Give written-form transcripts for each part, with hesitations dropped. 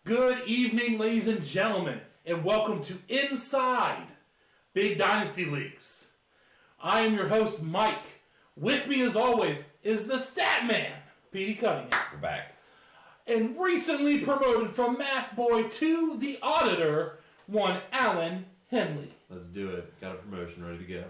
Good evening, ladies and gentlemen, and welcome to Inside Big Dynasty Leagues. I am your host, Mike. With me, as always, is the stat man, Petey Cunningham. We're back. And recently promoted from Math Boy to the Auditor, one Alan Henley. Let's do it. Got a promotion ready to go.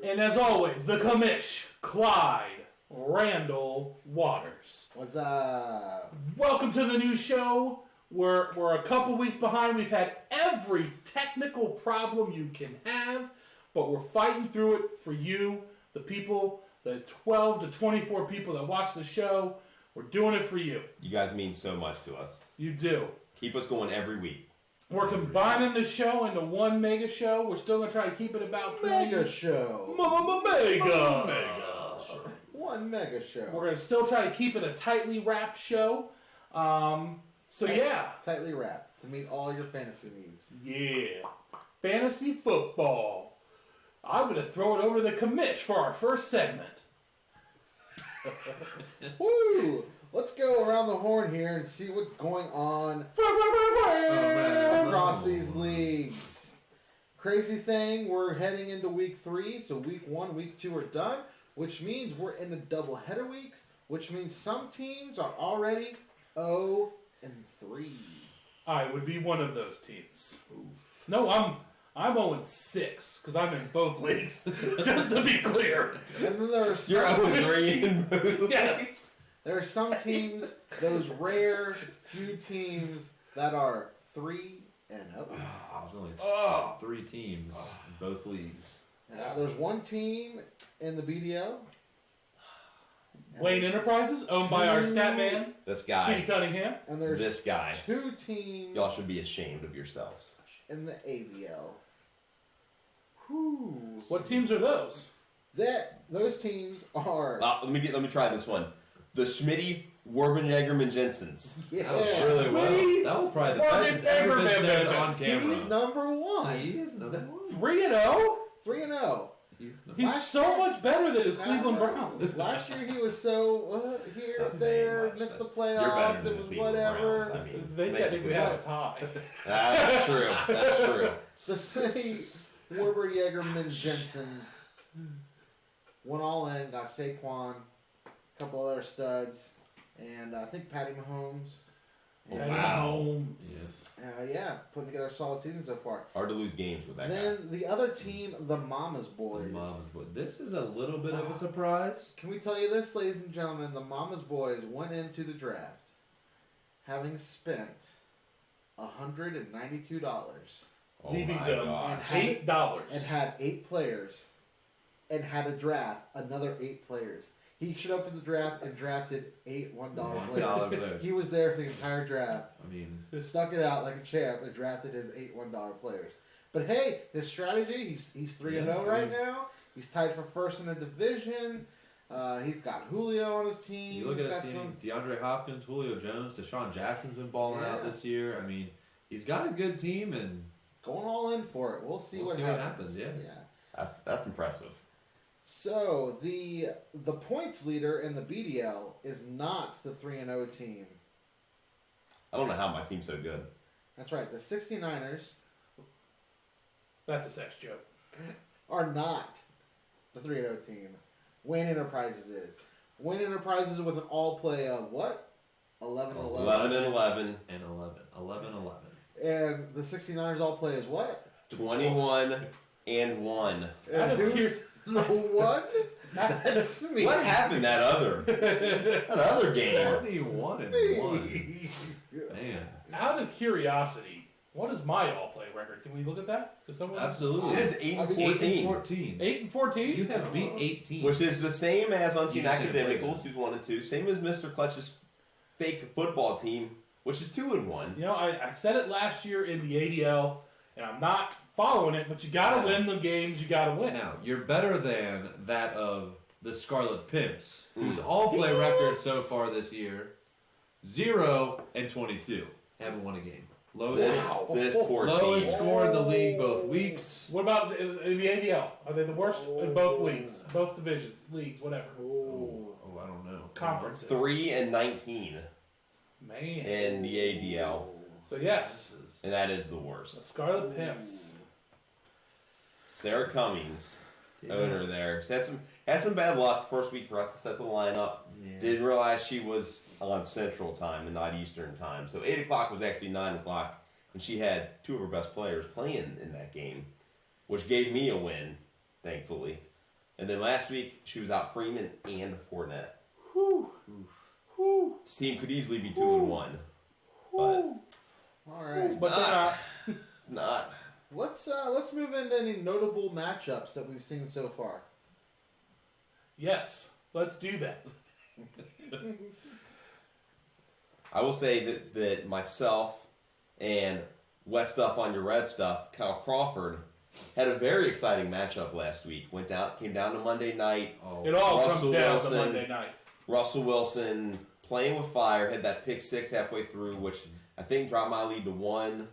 And as always, the commish, Clyde Randall Waters. What's up? Welcome to the new show. We're a couple weeks behind. We've had every technical problem you can have, but we're fighting through it for you, the people, the 12 to 24 people that watch the show. We're doing it for you. You guys mean so much to us. You do. Keep us going every week. We're combining the show into one mega show. We're still going to try to keep it about 20. Mega show. Mega. One mega show. We're going to still try to keep it a tightly wrapped show. Tightly wrapped to meet all your fantasy needs. Yeah. Fantasy football. I'm going to throw it over to the commish for our first segment. Woo! Let's go around the horn here and see what's going on across these leagues. Crazy thing, we're heading into week 3, so week 1, week 2 are done, which means we're in the double-header weeks, which means some teams are already 0-3. I would be one of those teams. Oof. No, I'm 0-6 because I'm in both leagues. Just to be clear. And then there are some You're 0-3 in both. Yes. There are some teams, those rare few teams that are 3-0. There's only 3 teams in both leagues. There's one team in the BDO. Wayne Enterprises, owned by our stat man, This Petey guy. Cunningham. And there's This guy. 2 teams Y'all should be ashamed of yourselves. in the ABL. Whew. What teams are those? Those teams are... Let me try this one. The Schmitty Warbenjagerman Jensens. Yeah. That was really well. That was probably the best it's ever been said on camera. He's number 1. He is number 1. 3-0? 3-0. He's so much better than his Cleveland Browns. Last year he was so here, Doesn't there, mean missed the much. You're better playoffs, than it the was Cleveland whatever. Browns. I mean, They technically have a tie. That's true. That's true. The Smitty Warber-Jagerman Jensens went all in, got Saquon, a couple other studs, and I think Patty Mahomes. Oh, And wow. Mahomes. Putting together a solid season so far. Hard to lose games with that Then the other team, the Mama's Boys. Mama's boy. This is a little bit of a surprise. Can we tell you this, ladies and gentlemen? The Mama's Boys went into the draft having spent $192 guy. Oh Leaving my them gosh. $8. and had 8 players and had to draft another 8 players. He showed up in the draft and drafted 8 $1 $1 players. players. He was there for the entire draft. I mean, Stuck it out like a champ and drafted his 8 $1 players. But hey, his strategy, he's 3-0 right now. He's tied for first in the division. He's got Julio on his team. you look He's at his got team, DeAndre Hopkins, Julio Jones, Deshaun Jackson's been balling out Yeah. this year. I mean, he's got a good team, and going all in for it. We'll see what happens. Yeah. That's impressive. So the points leader in the BDL is not the 3-0 team. I don't know how my team's so good. That's right. The 69ers That's a sex joke. are not the 3-0 team. Wayne Enterprises is. Wayne Enterprises with an all play of what? 11-11. 11-11. And 11. 11-11. And the 69ers all play is what? 21-1. And Out of who's the one? That's me. What happened that other game? 21-1. Man. Out of curiosity, what is my all-play record? Can we look at that? Because someone Absolutely. It is 8-14. 8-14. 8-14. You have beat 18. Which is the same as Unseen You just didn't play Academicals, who's 1-2. Same as Mr. Clutch's fake football team, which is 2-1. You know, I said it last year in the ADL, and I'm not following it, but you got to win the games you got to win. Now, you're better than that of the Scarlet Pimps, whose all-play record so far this year, 0-22. Haven't won a game. This poor Lowest team. score in the league both weeks. What about in the ADL? Are they the worst in both leagues, both divisions, leagues, whatever? Oh, I don't know. Conferences. 3-19 Man. in the ADL, So yes, and that is the the worst. Scarlet Pimps. Sarah Cummings, owner there, so had some bad luck. First week, forgot to set the lineup. Yeah. Didn't realize she was on Central Time and not Eastern Time. So 8 o'clock was actually 9 o'clock, and she had two of her best players playing in that game, which gave me a win, thankfully. And then last week, she was out Freeman and Fournette. Whew. Whew. This team could easily be 2-1, but All right. But they're not. it's not. Let's move into any notable matchups that we've seen so far. Yes, let's do that. I will say that myself and Wet Stuff on Your Red Stuff, Kyle Crawford, had a very exciting matchup last week. Came down to Monday night. Oh, It all Russell comes down Wilson. to Monday night. Russell Wilson playing with fire, had that pick six halfway through, which I think dropped my lead to 1.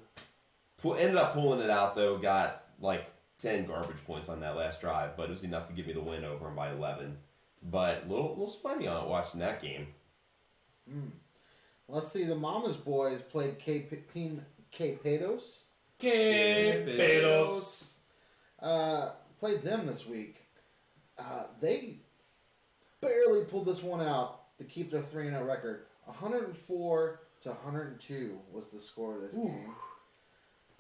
Ended up pulling it out, though. Got like 10 garbage points on that last drive, but it was enough to give me the win over him by 11. But little sweaty on it watching that game. Let's see. The Mama's Boys played Team K-Patos. Pedos. Played them this week. They barely pulled this one out to keep their 3-0 record. 104-102 was the score of this game.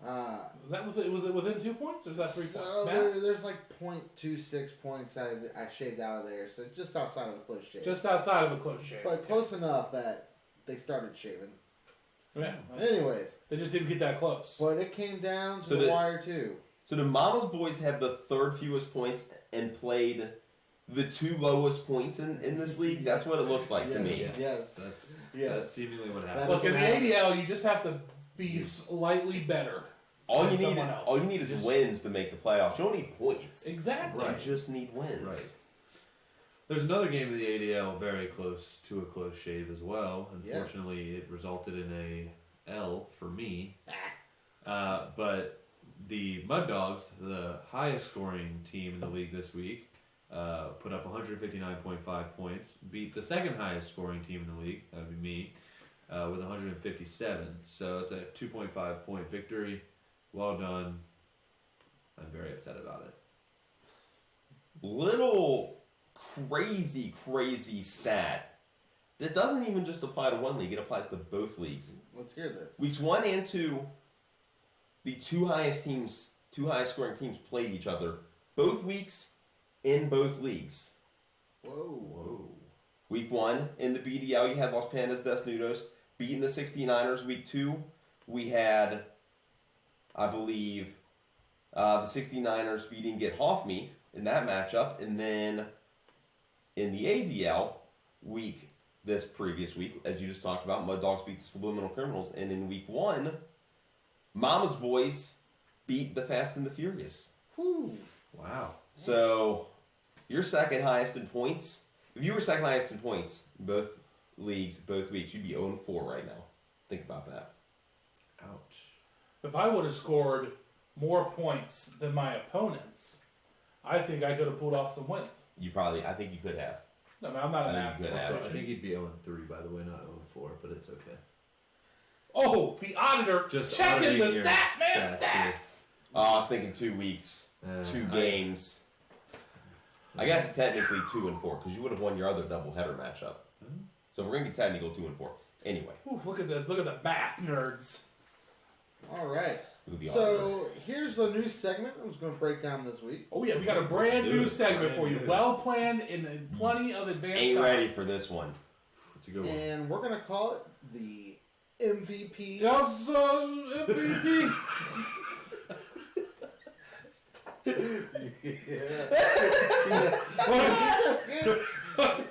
Was it within 2 points, or was that 3 So points? Math? there's like 0.26 points I shaved out of there, so just outside of a close shave. Just outside of a close shave. but close enough that they started shaving. Yeah. Anyways, They just didn't get that close. but it came down to So the the- wire too. So the Mama's Boys have the third fewest points and played the 2 lowest points in this league. That's what it looks like to me. Yes. That's seemingly what happened. Look, in the That- ADL, you just have to be slightly better. All than you need, someone else. all you need is Just- wins to make the playoffs. You don't need points. Exactly. Right. You just need wins. Right. There's another game in the ADL very close to a close shave as well. Unfortunately, it resulted in a L for me. But the Mud Dogs, the highest scoring team in the league this week, put up 159.5 points, beat the second highest scoring team in the league, that would be me, with 157. So it's a 2.5 point victory. Well done. I'm very upset about it. Little crazy stat that doesn't even just apply to one league. It applies to both leagues. Let's hear this. Weeks 1 and 2, the two highest scoring teams played each other both weeks in both leagues. Whoa. Week 1 in the BDL, you had Los Pandas Desnudos beating the 69ers. Week 2, we had, I believe, the 69ers beating Get Off Me in that matchup. And then in the ADL, this previous week, as you just talked about, Mud Dogs beat the Subliminal Criminals. And in week 1, Mama's Boys beat the Fast and the Furious. Whew. Wow. So, you're second highest in points. If you were second highest in points in both leagues, both weeks, you'd be 0-4 right now. Think about that. Ouch. If I would have scored more points than my opponents, I think I could have pulled off some wins. I think you could have. No, I'm not an I think you could have. So I mathematician. think he'd be 0-3, by the way, not 0-4, but it's okay. Oh, the auditor Just checking the auditing your Statman stats, stats. Oh, I was thinking 2 weeks, 2 games. I guess technically 2 and 4 because you would have won your other doubleheader matchup. So if we're gonna be technical, 2 and 4. Anyway, Ooh, look at the math nerds. All right. who the auditor? So here's the new segment I was going to break down this week. Oh yeah, we got a brand new segment for you, Brand new. well planned in plenty of advance Ain't time. ready for this one. It's a good one. And we're going to call it the MVP. Of the MVP.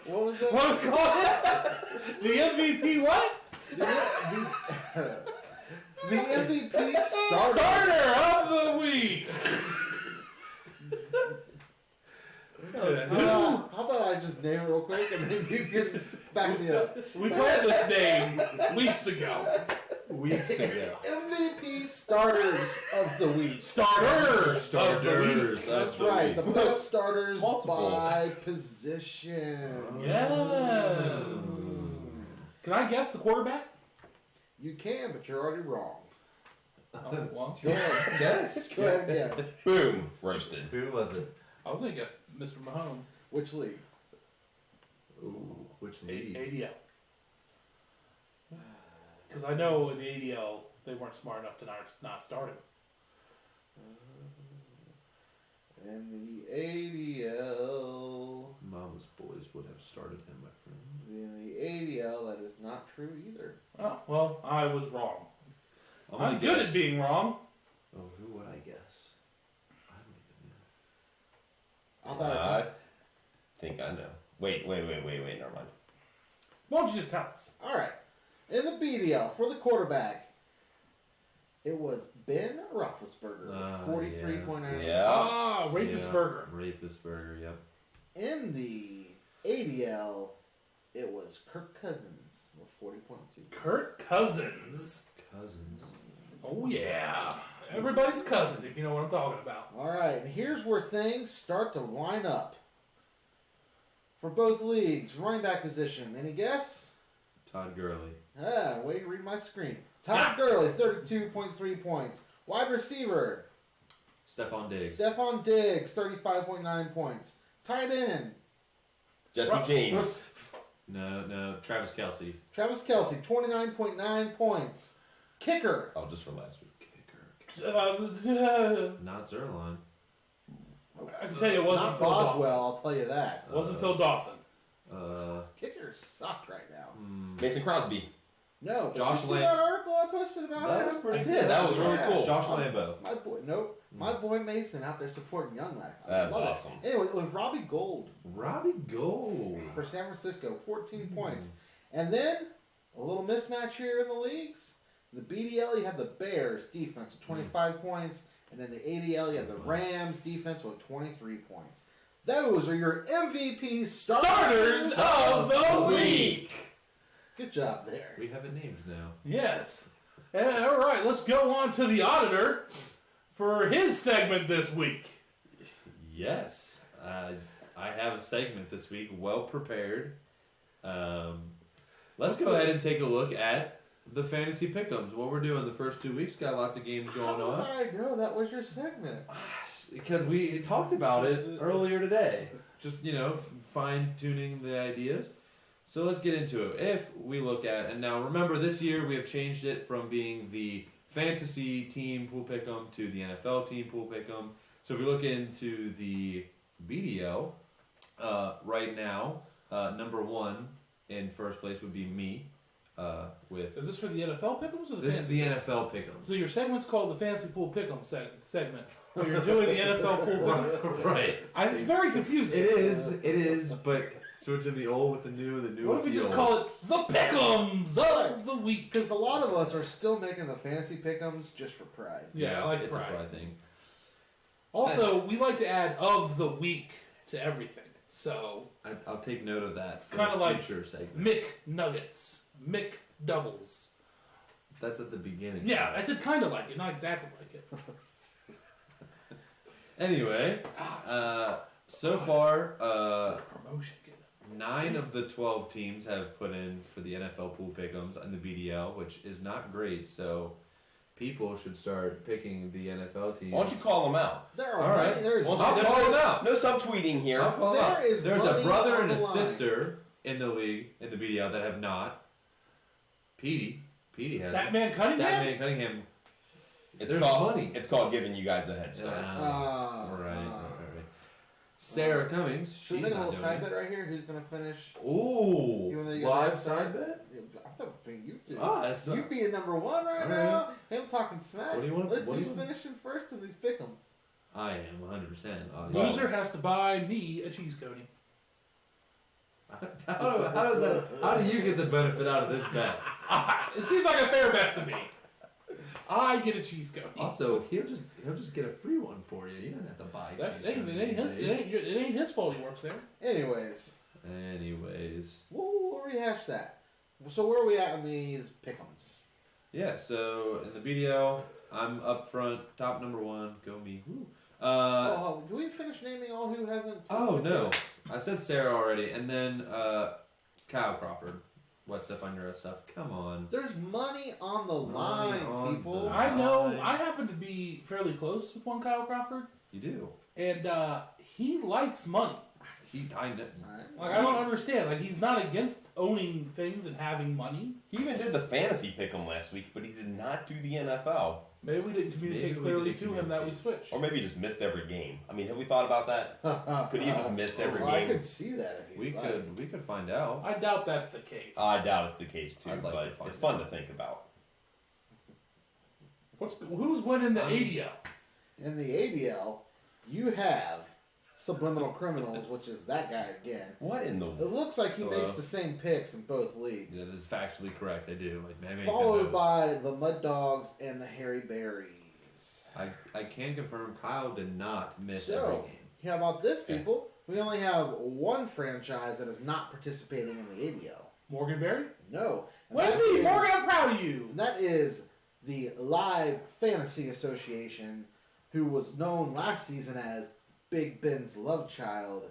What was that? What do we call it? The MVP what? The MVP starter. Starter of the week. How about I just name it real quick and then you can back me up. We played this name weeks ago. Weeks ago. MVP starters of the week. Starters of the week. That's right. The best starters Multiple. by position. Yes. Can I guess the quarterback? You can, but you're already wrong. Oh, well, Go ahead. Yes. Go ahead and guess. Boom. Roasted. Who was it? I was going to guess Mr. Mahomes. Which league? Ooh, which league? ADL. Because I know in the ADL they weren't smart enough to not start him. And the ADL. Mama's boys would have started him, my friend. In the ADL, that is not true either. Oh, well, I was wrong. gonna I'm good guess- at being wrong. Oh, who would I guess? I don't even know. How about I I just... think I know. Wait. Never mind. Why don't you just tell us? All right. In the BDL, for the quarterback, it was Ben Roethlisberger, 43.9. Yeah. Ah, Rapisberger. Rapisberger, yep. In the ADL, it was Kirk Cousins with 40.2. Kirk Cousins. Cousins. Oh, yeah. Everybody's cousin, if you know what I'm talking about. All right, and here's where things start to line up. For both leagues, running back position, any guess? Todd Gurley. Wait, read my screen. Todd Gurley, 32.3 points. Wide receiver, Stephon Diggs. Stephon Diggs, 35.9 points. Tight end, Jesse James. No, Travis Kelce. Travis Kelce, 29.9 points. Kicker, Oh, just from last week. Kicker. Not Zerline. I can tell you it wasn't not Phil Dawson. Boswell, I'll tell you that. It wasn't Phil Dawson. Kickers suck right now. Mason Crosby. No, but Josh you see Lamb. that article I posted about That him? was pretty I did. That was really Yeah. cool. Josh Lambo. My boy, nope. My boy Mason out there supporting Young Life. I That's love it. awesome. Anyway, it was Robbie Gould Robbie Gould. for San Francisco, 14 points. And then a little mismatch here in the leagues. The BDL, you have the Bears defense with 25 points, and then the ADL, you have the Rams defense with 23 points. Those are your MVP Starters of the week. Good job there. We have it named now. Yes. All right, let's go on to the auditor for his segment this week. Yes. I have a segment this week, well prepared. Let's go ahead and take a look at the fantasy pick'ems. What we're doing the first 2 weeks, got lots of games going How on. did I know that was your segment? Because we talked about it earlier today. Just, fine tuning the ideas. So let's get into it. If we look at, and now remember this year we have changed it from being the fantasy team pool pick'em to the NFL team pool pick'em. So if we look into the BDL, right now, number one in first place would be me. With Is this for the NFL pick'ems or the this is fantasy? the NFL pick'ems. So your segment's called the Fantasy Pool Pick'em segment. Where you're doing the NFL pool pick'em. Right. It's very confusing. It is, but switching the old with the new, and the new What with if we the just old. call it the Pick'ems of the week? Because a lot of us are still making the fantasy pick'ems just for pride. Yeah, I like it's pride. a pride thing. Also, we like to add of the week to everything. So, I'll take note of that. It's kinda like future segment. Mick Nuggets, Mick Doubles. That's at the beginning. Yeah, I said kind of like it, not exactly like it. Anyway, so far, Promotion, get 9 of the 12 teams have put in for the NFL pool pick'ems and the BDL, which is not great. So people should start picking the NFL teams. Why don't you call them out? There are All right. there's I'll money. call them out. No subtweeting here. I'll call them out. There is There's a money brother on and a the line. sister in the league, in the BDL, that have not. Petey has Statman Cunningham? Statman Cunningham. It's There's called money. It's called giving you guys a head start. All right. Sarah Cummings. Should we She's make a not little doing side it. bet right here? Who's gonna finish? Ooh. Even though you got Live that side bet? I'm talking you two. Oh, that's You not. being number one right All now. Him talking smack. What do you want- what do Who's you want? finishing first in these pick'ems? I am 100%. Loser has to buy me a cheese coating. How do you get the benefit out of this bet? It seems like a fair bet to me. I get a cheese coating. Also, he'll just get a free one for you. You don't have to buy. That's cheese it ain't curds his, these days. it ain't his fault he works there. Anyways, we'll rehash that. So where are we at in these pick'ems? Yeah. So in the BDL, I'm up front, top number 1. Go me. Woo. Do we finish naming all who hasn't? Oh no, I said Sarah already, and then Kyle Crawford. What stuff on your stuff? Come on. There's money on the Money line, on people. the- I know. Fine. I happen to be fairly close with one Kyle Crawford, You do. and he likes money. I know. Like I don't understand. Like he's not against owning things and having money. He even did the fantasy pick'em last week, but he did not do the NFL. Maybe we didn't communicate Maybe we clearly didn't to him that we communicate. switched. Or maybe he just missed every game. I mean, have we thought about that? Could he have just missed every I game? could see that if you We like. could find out. I doubt that's the case. I doubt it's the case too, I'd like to but find it's fun out. to think about. Who's winning the ADL? In the ADL, you have Subliminal Criminals, which is that guy again. What in the? It looks like he Hello? makes the same picks in both leagues. That is factually correct. I do. Followed by the Mud Dogs and the Hairy Berries. I can confirm Kyle did not miss every So, game. how about this, Okay. people? We only have one franchise that is not participating in the ADL. Morgan Berry? No. And Wait that me, is- Morgan, I'm proud of you. and that is the Live Fantasy Association, who was known last season as Big Ben's love child,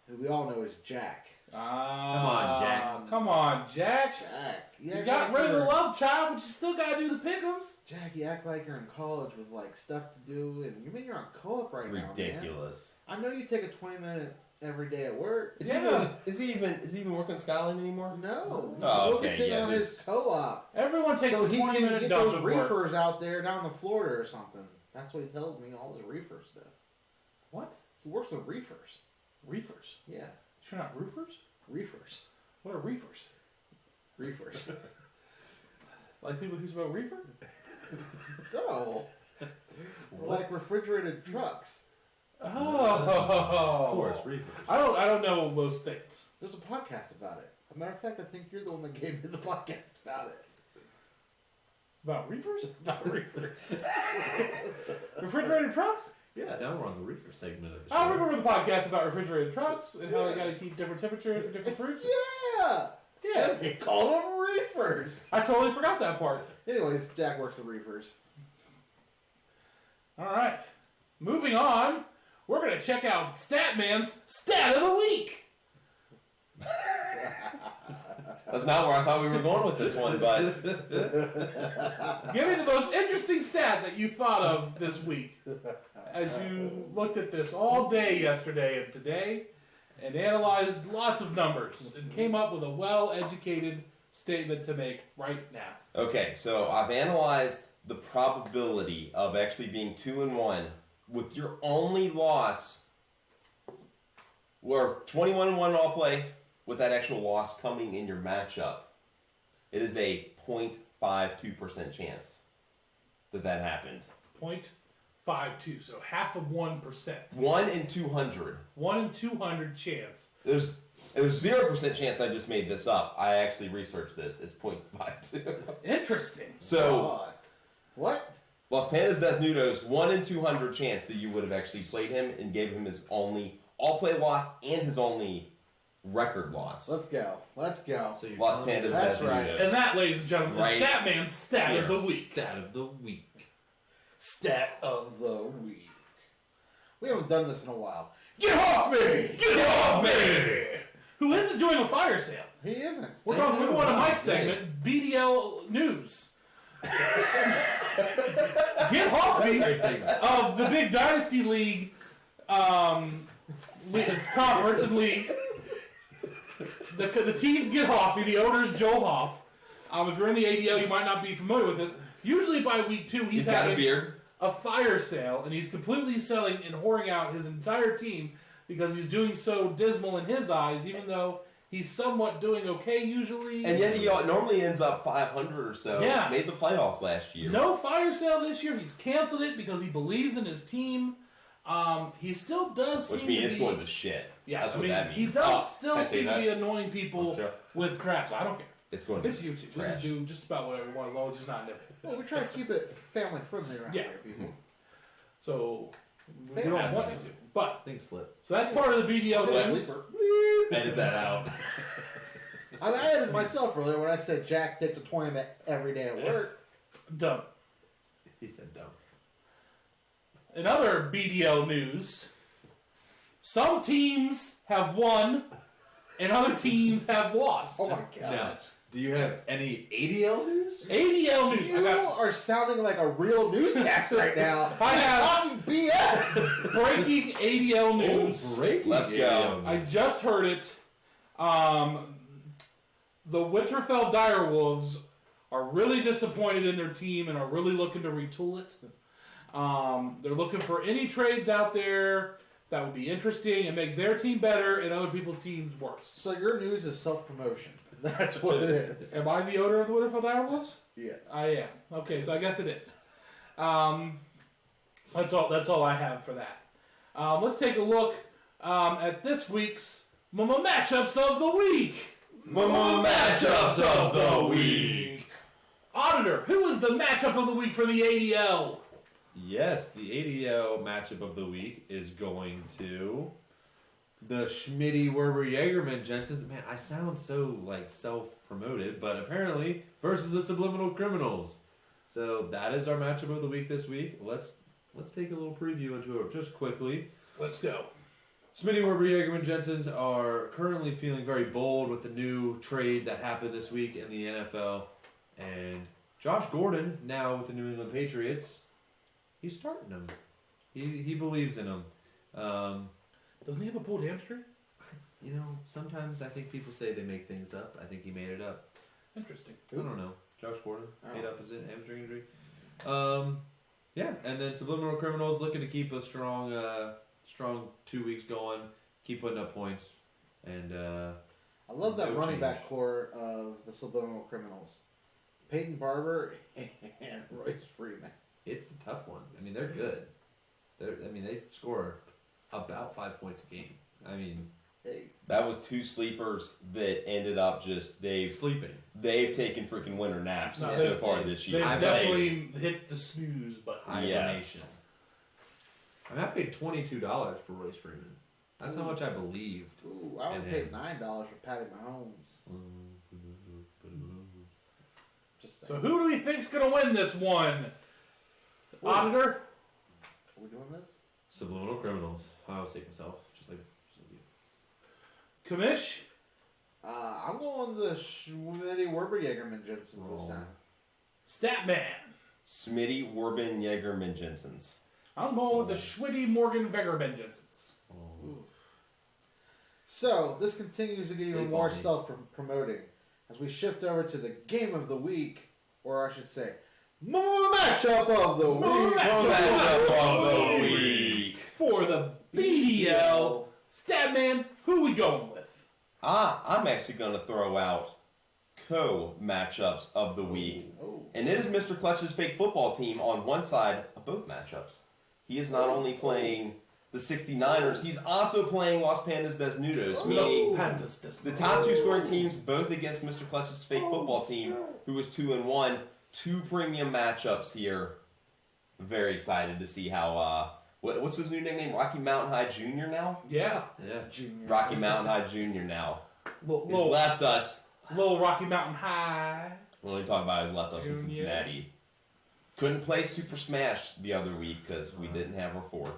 who we all know as Jack. on, Jack. Come on, Jack. Jack. You got rid of the love child, but you still gotta do the pick'ems. Jack, you act like you're in college with like stuff to do, and you mean you're on co-op right now, man. Ridiculous. I know you take a 20-minute every day at work. Is Yeah. he even working at Skyline anymore? No, he's Oh, okay, focusing yeah, on his just- co-op, Everyone takes so a he can 20-minute get dump those at work. reefers out there down in Florida or something. That's what he tells me. All his reefer stuff. What? He works with reefers. Reefers? Yeah, You're not roofers? reefers. What are reefers? Reefers. Like people who smoke reefer? No, like refrigerated trucks. Oh, Of course, reefers. I don't know most things. There's a podcast about it. As a matter of fact, I think you're the one that gave me the podcast about it. About reefers? About reefers. Refrigerated trucks? Yeah. Now we're on the reefer segment of the show. I remember the podcast about refrigerated trucks and how they got to keep different temperatures for different fruits. Yeah. Yeah, They call them reefers. I totally forgot that part. Anyways, Jack works with reefers. All right, moving on. We're gonna check out Statman's Stat of the Week. That's not where I thought we were going with this one, but Give me the most interesting stat that you thought of this week as you looked at this all day yesterday and today and analyzed lots of numbers and came up with a well-educated statement to make right now. okay. So I've analyzed the probability of actually being 2-1 with your only loss. We're 21-1 all play with that actual loss coming in your matchup. It is a 0.52% chance that happened. 0.52, so half of 1%. 1 in 200. 1 in 200 chance. There's 0% chance I just made this up. I actually researched this. It's 0.52. Interesting. So, What? Los Pandas Desnudos, 1 in 200 chance that you would have actually played him and gave him his only all-play loss and his only record loss. Let's go. Let's go. So you're Los telling me Pandas That's Desnudos. right. And that, ladies and gentlemen, Right is Statman's Stat of the here. Week. Stat of the week. Stat of the week. We haven't done this in a while. Get off me! Get off me! who isn't doing a fire sale. He isn't. We're going to Mike's segment, BDL News. Get Hoffy of the big Dynasty League conference and league. The teams get Hoffy. The owner's Joe Hoff. If you're in the ADL, you might not be familiar with this. Usually by week 2, he's having a fire sale, and he's completely selling and whoring out his entire team because he's doing so dismal in his eyes, even though he's somewhat doing okay usually. And yet he normally ends up 500 or so. Yeah. Made the playoffs last year. No fire sale this year. He's canceled it because he believes in his team. He still does seem Which means to it's be... going to shit. Yeah, That's what that means. He does still say seem to that? be annoying people with drafts. I don't care. It's going to It's YouTube. We trash. can do just about whatever we want as long as he's not nipple. Well, we try to keep it family friendly around here, people. So we Family. don't want to. But Things slip. so that's part of the BDL news. Edit that out. I added myself earlier when I said Jack takes a 20-minute every day at work. Dumb. He said dumb. In other BDL news, some teams have won and other teams have lost. Oh my god. Now, do you have any ADL news? ADL news. You are sounding like a real newscast right now. I have talking BS. breaking ADL news. Let's go. I just heard it. The Winterfell Direwolves are really disappointed in their team and are really looking to retool it. They're looking for any trades out there that would be interesting and make their team better and other people's teams worse. So your news is self-promotion. That's what it is. Am I the owner of the Winterfell Direwolves? Yes. I am. Okay, so I guess it is. That's all I have for that. Let's take a look at this week's matchups of the week. Matchups of the week. Auditor, who is the matchup of the week for the ADL? Yes, the ADL matchup of the week is going to the Schmitty Werber Jaegerman Jensen's. Man, I sound so like self-promoted, but apparently versus the Subliminal Criminals. So that is our matchup of the week this week. Let's take a little preview into it just quickly. Let's go. Schmitty Werber Jaegerman Jensen's are currently feeling very bold with the new trade that happened this week in the NFL, and Josh Gordon now with the New England Patriots. He's starting him. He believes in him. Doesn't he have a pulled hamstring? You know, sometimes I think people say they make things up. I think he made it up. Interesting. I don't know. Josh Gordon made up his hamstring injury. Yeah, and then Subliminal Criminals looking to keep a strong 2 weeks going, keep putting up points, and I love that no running change. back core of the Subliminal Criminals. Peyton Barber and Royce Freeman. it's a tough one. I mean, they're good. They score about 5 points a game. I mean, Hey. That was two sleepers that ended up just sleeping. they've taken freaking winter naps No, so far this They've year. definitely hit the snooze button. Hibernation. Yes. I mean, I paid $22 for Royce Freeman. That's how much I believed. Ooh, I would And pay him. $9 for Patty Mahomes. Just So saying. who do we think's going to win this one? Auditor? Are we doing this? Subliminal Criminals. I always take myself, just like you. Commish? I'm going the Schmitty Werber Jaegerman Jensen's this time. Statman? Smitty, Warbin, Yeagerman, Jensen's. I'm going with the Schwitty Morgan Vegerman Jensen's. So, this continues to get even Stay more balmy. self-promoting as we shift over to the game of the week, or I should say, matchup of the week. Matchup of the week. For the BDL, Statman, who we going with? I'm actually going to throw out co-matchups of the week. Oh. And it is Mr. Clutch's fake football team on one side of both matchups. He is not only playing the 69ers, he's also playing Los Pandas Desnudos, meaning the top two scoring teams both against Mr. Clutch's fake football team, who is 2-1. Two premium matchups here. Very excited to see how, what's his new nickname? Rocky Mountain High Jr. now? Yeah. Yeah. Junior. Rocky Mountain High Jr. now. He's Little left us. Rocky Mountain High. We'll only talk about his left us in Junior. Cincinnati. Couldn't play Super Smash the other week because we didn't have our fourth.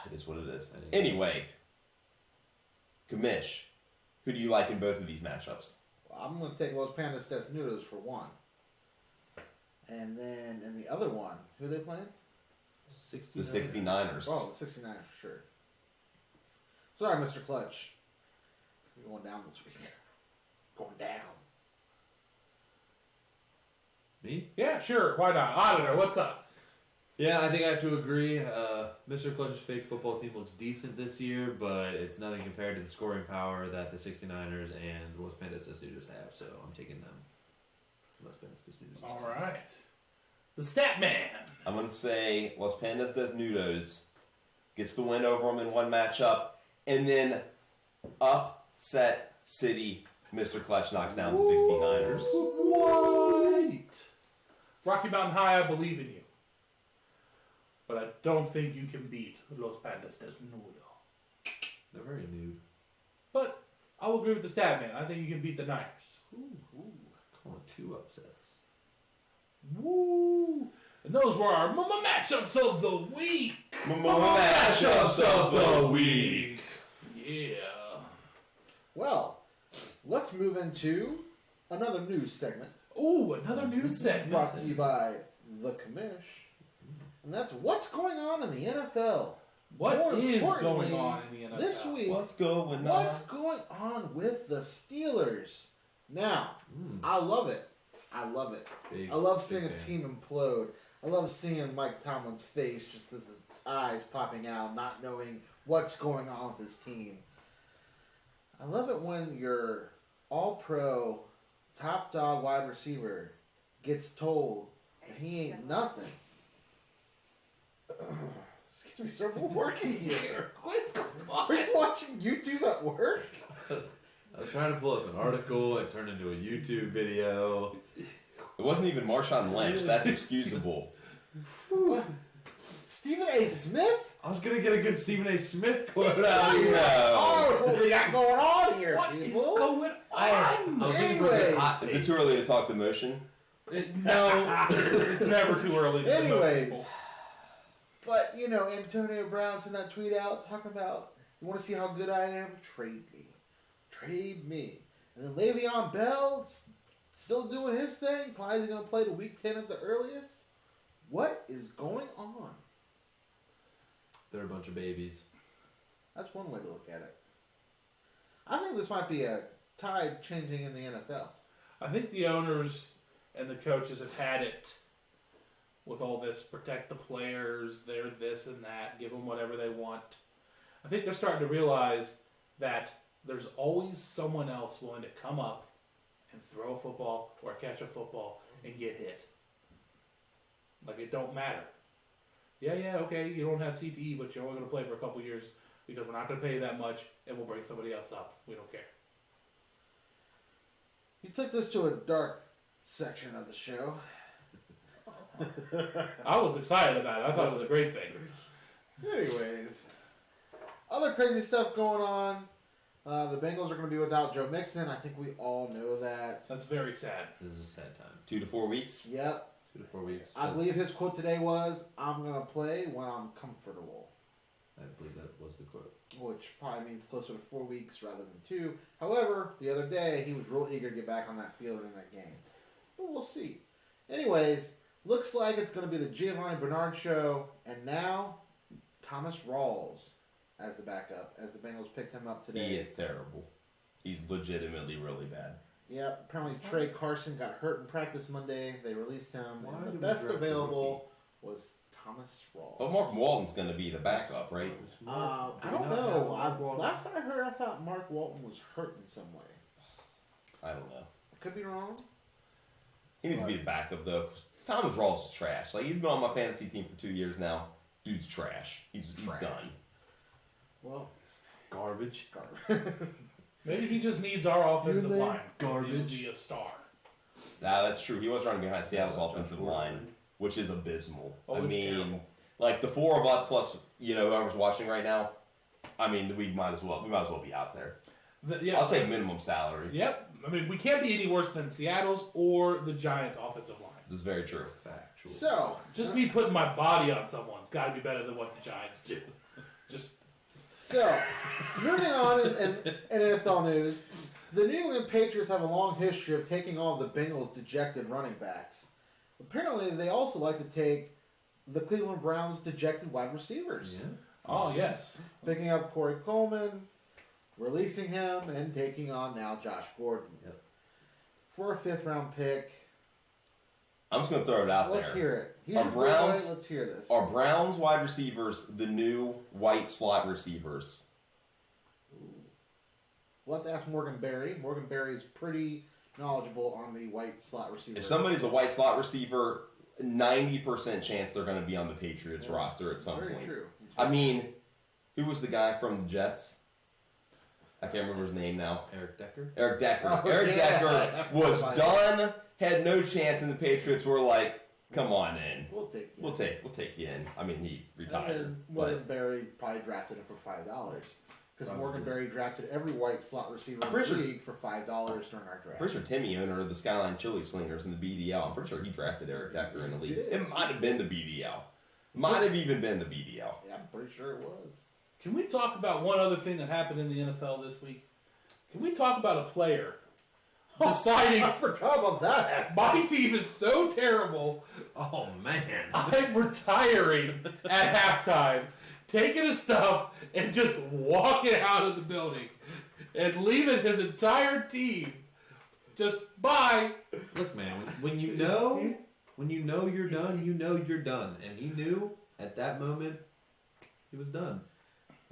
It is what it is. Anyway, Kamish, Who do you like in both of these matchups? I'm going to take Los Pandas Desnudos for one. And then in the other one, who are they playing? The 69ers. Oh, the 69ers, for sure. Sorry, Mr. Clutch. You're going down this week. Going down. Me? Yeah, sure. Why not? Auditor, what's up? Yeah, I think I have to agree. Mr. Clutch's fake football team looks decent this year, but it's nothing compared to the scoring power that the 69ers and Los Pandas Desnudos have, so I'm taking them. Los Pandas Desnudos. All right. The Stat Man. I'm going to say Los Pandas Desnudos gets the win over them in one matchup, and then upset city, Mr. Clutch knocks down the 69ers. What? Rocky Mountain High, I believe in you. But I don't think you can beat Los Pandas Desnudo. They're very new. But I will agree with the Stat Man. I think you can beat the Niners. Calling 2 upsets. Woo! And those were our matchups of the week. Matchups of the week. Yeah. Well, let's move into another news segment. Ooh, another news segment. Brought to you by The Commish. And that's what's going on in the NFL. What More is importantly, going on in the NFL? This week, What's going on with the Steelers? Now, I love it. I love it. I love seeing a team implode. I love seeing Mike Tomlin's face, just with his eyes popping out, not knowing what's going on with his team. I love it when your all-pro, top dog wide receiver gets told that he ain't nothing. Excuse me, sir, we're working here. What's going on? Are you watching YouTube at work? I was trying to pull up an article. It turned into a YouTube video. It wasn't even Marshawn Lynch. That's excusable. Stephen A. Smith? I was going to get a good Stephen A. Smith quote out here. Oh, what we got going on here, What is people? going I on? was looking for a good hot Is take. it too early to talk demotion? No, it's never too early to promote Anyways. people. But, you know, Antonio Brown sent that tweet out talking about, you want to see how good I am? Trade me. Trade me. And then Le'Veon Bell, still doing his thing. Probably going to play to week 10 at the earliest. What is going on? They're a bunch of babies. That's one way to look at it. I think this might be a tide changing in the NFL. I think the owners and the coaches have had it with all this protect the players, they're this and that, give them whatever they want. I think they're starting to realize that there's always someone else willing to come up and throw a football or catch a football and get hit. Like, it don't matter. Yeah, okay, you don't have CTE, but you're only going to play for a couple years because we're not going to pay you that much and we'll bring somebody else up. We don't care. You took this to a dark section of the show. I was excited about it. I thought it was a great thing. Anyways, other crazy stuff going on. The Bengals are going to be without Joe Mixon. I think we all know that. That's very sad. This is a sad time. 2 to 4 weeks. Yep. 2 to 4 weeks. I believe his quote today was, "I'm going to play when I'm comfortable," I believe that was the quote. which probably means closer to 4 weeks rather than 2. However, the other day, he was real eager to get back on that field in that game. But we'll see. Anyways, looks like it's going to be the Giovanni Bernard show, and now Thomas Rawls as the backup, as the Bengals picked him up today. He is terrible. He's legitimately really bad. Yep, apparently Trey Carson got hurt in practice Monday. They released him, Why and did the we best draft a available was Thomas Rawls. But Mark Walton's going to be the backup, right? I don't know. Last time I heard, I thought Mark Walton was hurt in some way. I don't know. I could be wrong. He needs to be the backup, though. Thomas Rawls is trash. Like, he's been on my fantasy team for 2 years now. Dude's trash. He's Trash. done. Well, Garbage. Maybe he just needs our offensive Really? line. Garbage. He'll be a star. Nah, that's true. He was running behind Seattle's offensive line, which is abysmal. Oh, I it's mean, terrible. like the 4 of us plus, whoever's watching right now. I mean, we might as well be out there. Yeah, I'll take minimum salary. Yep. I mean, we can't be any worse than Seattle's or the Giants' offensive line. This is very true. Factual. so Just me putting my body on someone's got to be better than what the Giants do. Just moving on in NFL news, The New England Patriots have a long history of taking all of the Bengals' dejected running backs. Apparently, they also like to take the Cleveland Browns' dejected wide receivers. Yeah. Oh, yes. Picking up Corey Coleman, releasing him, and taking on now Josh Gordon. Yep. For a 5th-round pick. I'm just going to throw it out Let's there. hear it. Here's Our Browns- let's hear this. Are Browns wide receivers the new white slot receivers? We'll have to ask Morgan Berry. Morgan Berry is pretty knowledgeable on the white slot receiver. If somebody's a white slot receiver, 90% chance they're going to be on the Patriots roster at some Very point. true. I mean, who was the guy from the Jets? I can't remember his name now. Eric Decker. Eric Decker. Oh, Eric yeah. Decker was done, had no chance, and the Patriots were like, "Come on in, We'll take you. we'll take you in." I mean, he And retired, then Morgan but Berry probably drafted him for $5. Because Probably. Morgan Berry drafted every white slot receiver in I'm the pretty sure- league for $5 during our draft. pretty sure Timmy, owner of the Skyline Chili Slingers in the BDL, I'm pretty sure he drafted Eric Decker in the league. He did. It might have been the BDL. Might have even been the BDL. Yeah, I'm pretty sure it was. Can we talk about one other thing that happened in the NFL this week? Can we talk about a player deciding I forgot about that. my team is so terrible, Oh man. I'm retiring at halftime, taking his stuff and just walking out of the building and leaving his entire team. Just bye. Look, man, when you know you're done, you know you're done, and he knew at that moment he was done.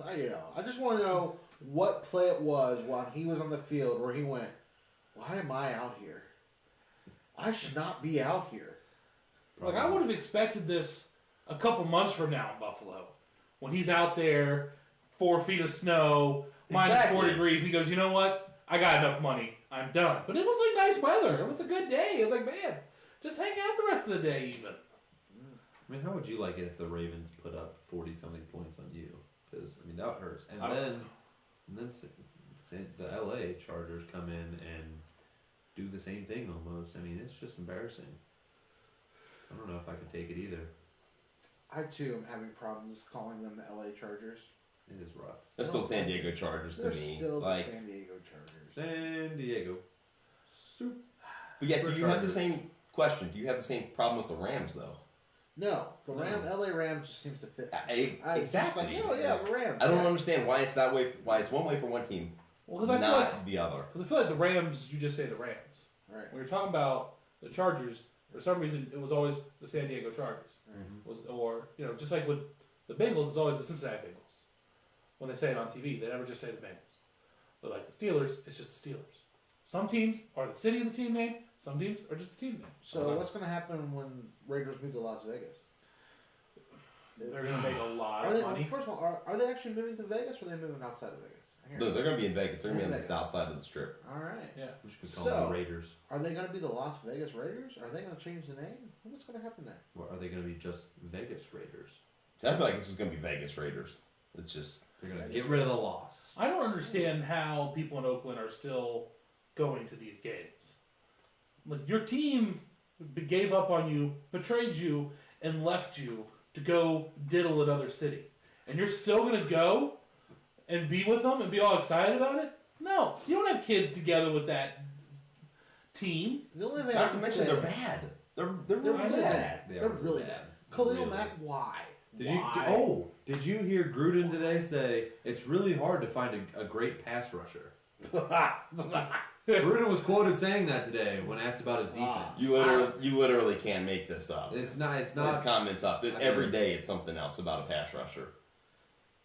I just want to know what play it was while he was on the field where he went, "Why am I out here? I should not be out here." Like, I would have expected this a couple months from now in Buffalo. When he's out there, 4 feet of snow, minus Exactly. 4 degrees, he goes, you know what? I got enough money. I'm done. But it was like nice weather. It was a good day. It was like, man, just hang out the rest of the day even. I mean, how would you like it if the Ravens put up 40-something points on you? Because I mean that hurts. And then the LA Chargers come in and do the same thing almost. I mean, it's just embarrassing. I don't know if I could take it either. I too am having problems calling them the LA Chargers. It is rough. They're still San Diego Chargers to They're me. still the Like, San Diego Chargers. San Diego. Super. but yeah, do you have the Chargers. same question? Do you have the same problem with the Rams though? No, the No. LA Rams just seems to fit. Exactly. Just like, oh yeah, the Rams. I don't yeah. understand why it's that way. Why it's one way for one team, Well, because I feel like not the other. the Rams, you just say the Rams. Right. When you're talking about the Chargers, for some reason, it was always the San Diego Chargers. Or, just like with the Bengals, it's always the Cincinnati Bengals. When they say it on TV, they never just say the Bengals. But like the Steelers, it's just the Steelers. Some teams are the city of the team name. Some teams are just the team name. So what's going to happen when Raiders move to Las Vegas? They're going to make a lot Are of they, money. first of all, are they actually moving to Vegas or are they moving outside of Vegas? I hear No, it. they're going to be in Vegas. They're going to be on the Vegas. south side of the strip. All right. Yeah. We should call So- them the Raiders. Are they going to be the Las Vegas Raiders? Are they going to change the name? What's going to happen there? Or are they going to be just Vegas Raiders? So I feel like this is going to be Vegas Raiders. It's just They're going to get rid of the loss. I don't understand how people in Oakland are still going to these games. Like, your team gave up on you, betrayed you, and left you to go diddle another city. And you're still going to go and be with them and be all excited about it? No. You don't have kids together with that team. The only thing I not to can mention say, they're bad. They're They're really really bad. bad. They They're are really bad. bad. Khalil Really. Mack, why? Did you hear Gruden today say it's really hard to find a great pass rusher? Gruden was quoted saying that today when asked about his defense. You literally can't make this up. It's not. His comments up. I Every mean- day it's something else about a pass rusher.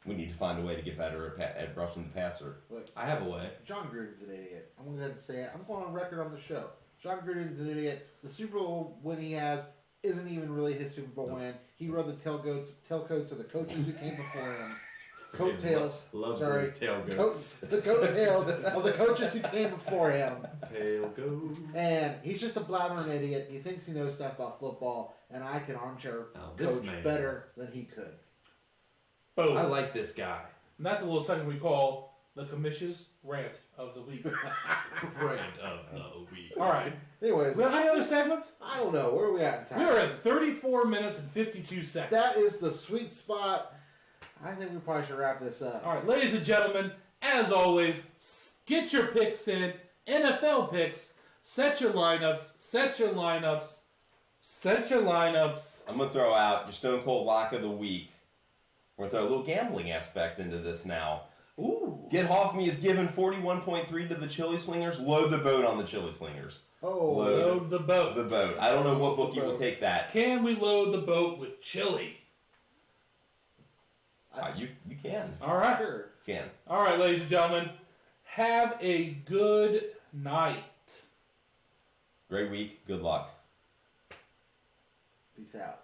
We need to find a way to get better at rushing the passer. Look, I have a way. John Gruden's an idiot. I'm going to go ahead and say it. I'm going on record on the show. John Gruden's an idiot. The Super Bowl win he has isn't even really his Super Bowl win. He rode the tailcoats of the coaches who came before him. Coattails. Love Sorry. those tailgate. The coattails of the coaches who came before him. Tailgate. And he's just a blabbering idiot. He thinks he knows stuff about football, and I can armchair Now, this coach man. better than he could. Boom. I like this guy. And that's a little segment we call the Commission's Rant of the Week. Friend of the week. All right. Anyways, We have any other segments? I don't know. Where are we at in time? We are at 34 minutes and 52 seconds. That is the sweet spot. I think we probably should wrap this up. All right, ladies and gentlemen, as always, get your picks in. NFL picks. Set your lineups. Set your lineups. Set your lineups. I'm going to throw out your Stone Cold Lock of the Week. We're going to throw a little gambling aspect into this now. Ooh. Get Off Me is given 41.3 to the Chili Slingers. Load the boat on the Chili Slingers. Oh, Load the boat. The boat. I don't know what bookie will take that. Can we load the boat with chili? You can. All right. sure. Can. All right, ladies and gentlemen. Have a good night. Great week. Good luck. Peace out.